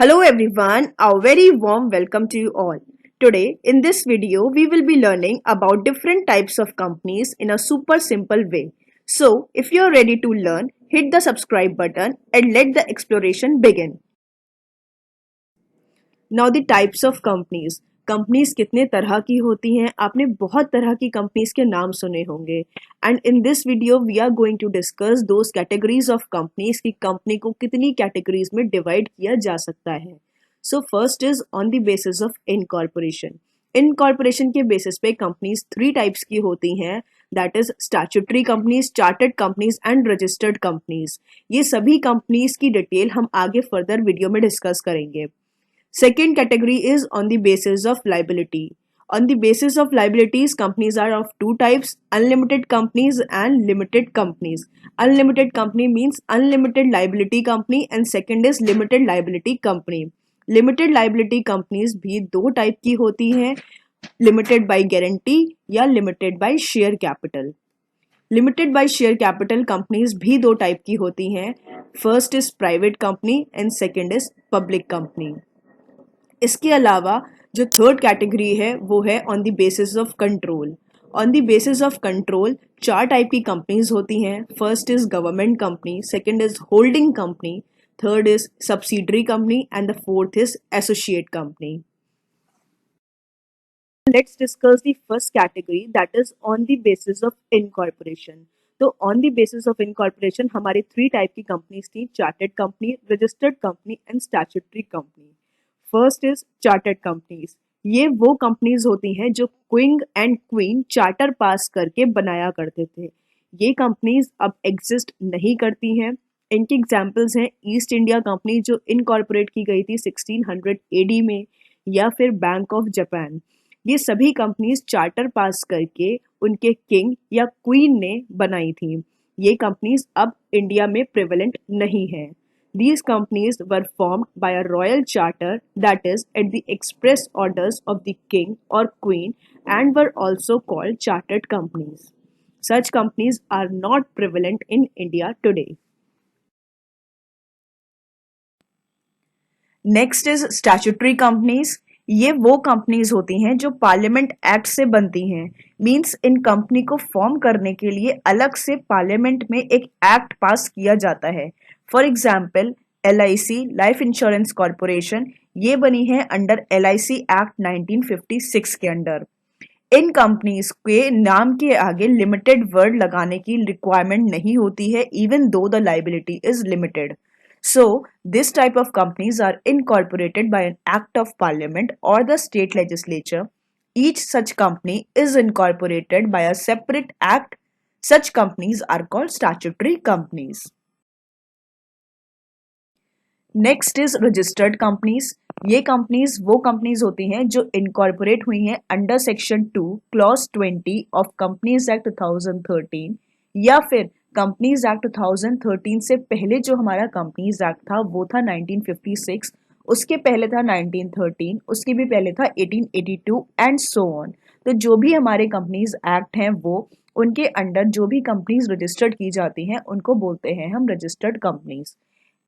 Hello everyone, a very warm welcome to you all. Today, in this video, we will be learning about different types of companies in a super simple way. So, if you are ready to learn, hit the subscribe button and let the exploration begin. Now the types of companies companies कितने तरह की होती हैं आपने बहुत तरह की companies के नाम सुने होंगे and in this video we are going to discuss those categories of companies की कंपनी को कितनी कैटेगरीज में डिवाइड किया जा सकता है so first is on the basis of incorporation incorporation के बेसिस पे कंपनीज थ्री टाइप्स की होती हैं that is statutory companies chartered companies and registered companies ये सभी कंपनीज की डिटेल हम आगे फर्दर वीडियो में डिस्कस करेंगे Second category is on the basis of liability. On the basis of liabilities, companies are of two types, unlimited companies and limited companies. Unlimited company means unlimited liability company and second is limited liability company. Limited liability companies भी दो type की होती हैं, limited by guarantee या limited by share capital. Limited by share capital companies भी दो type की होती हैं first is private company and second is public company इसके अलावा जो थर्ड कैटेगरी है वो है on the basis of control on the basis of control चार टाइप की कंपनीज होती हैं first is government company second is holding company third is subsidiary company and the fourth is associate company let's discuss the first category that is on the basis of incorporation तो on the basis of incorporation हमारी three type की companies थी chartered company registered company and statutory company first is chartered companies ये वो companies होती हैं जो king and queen charter pass करके बनाया करते थे ये कंपनीज अब एग्जिस्ट नहीं करती हैं इनके एग्जाम्पल्स हैं ईस्ट इंडिया कंपनी जो इनकॉर्पोरेट की गई थी 1600 एडी में या फिर बैंक ऑफ जापान ये सभी कंपनीज चार्टर पास करके उनके किंग या क्वीन ने बनाई थी ये कंपनीज अब इंडिया में प्रेवलेंट नहीं है These companies were formed by a royal charter that is at the express orders of the king or queen and were also called chartered companies. Such companies are not prevalent in India today. Next is statutory companies. ये वो companies होती हैं जो parliament act से बनती हैं means इन company को form करने के लिए अलग से पार्लियामेंट में एक एक्ट पास किया जाता है for example LIC life insurance corporation ये बनी है अंडर LIC एक्ट 1956 के अंडर इन कंपनीज के नाम के आगे लिमिटेड वर्ड लगाने की रिक्वायरमेंट नहीं होती है even though the liability is limited So, this type of companies are incorporated by an act of parliament or the state legislature. Each such company is incorporated by a separate act. Such companies are called statutory companies. Next is registered companies. ये companies वो companies होती हैं जो incorporate हुई हैं under section 2 clause 20 of companies act 2013 या फिर companies act 2013 से पहले जो हमारा कंपनीज एक्ट था वो था 1956 उसके पहले था 1913 उसके भी पहले था 1882 एंड सो ऑन तो जो भी हमारे कंपनीज एक्ट हैं वो उनके अंडर जो भी कंपनीज रजिस्टर्ड की जाती हैं उनको बोलते हैं हम रजिस्टर्ड कंपनीज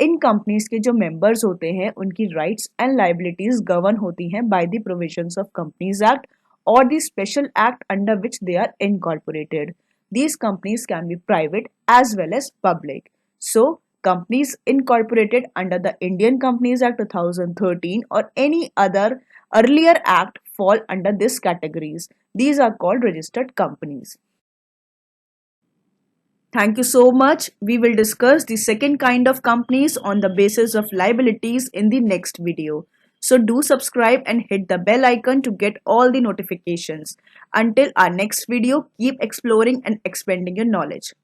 इन कंपनीज के जो मेंबर्स होते हैं उनकी राइट्स एंड लाइबिलिटीज गवर्न होती हैं by the provisions of companies act और the special act under which they are incorporated These companies can be private as well as public. So, companies incorporated under the Indian Companies Act 2013 or any other earlier act fall under these categories. These are called registered companies. Thank you so much. We will discuss the second kind of companies on the basis of liabilities in the next video. So do subscribe and hit the bell icon to get all the notifications. Until our next video, keep exploring and expanding your knowledge.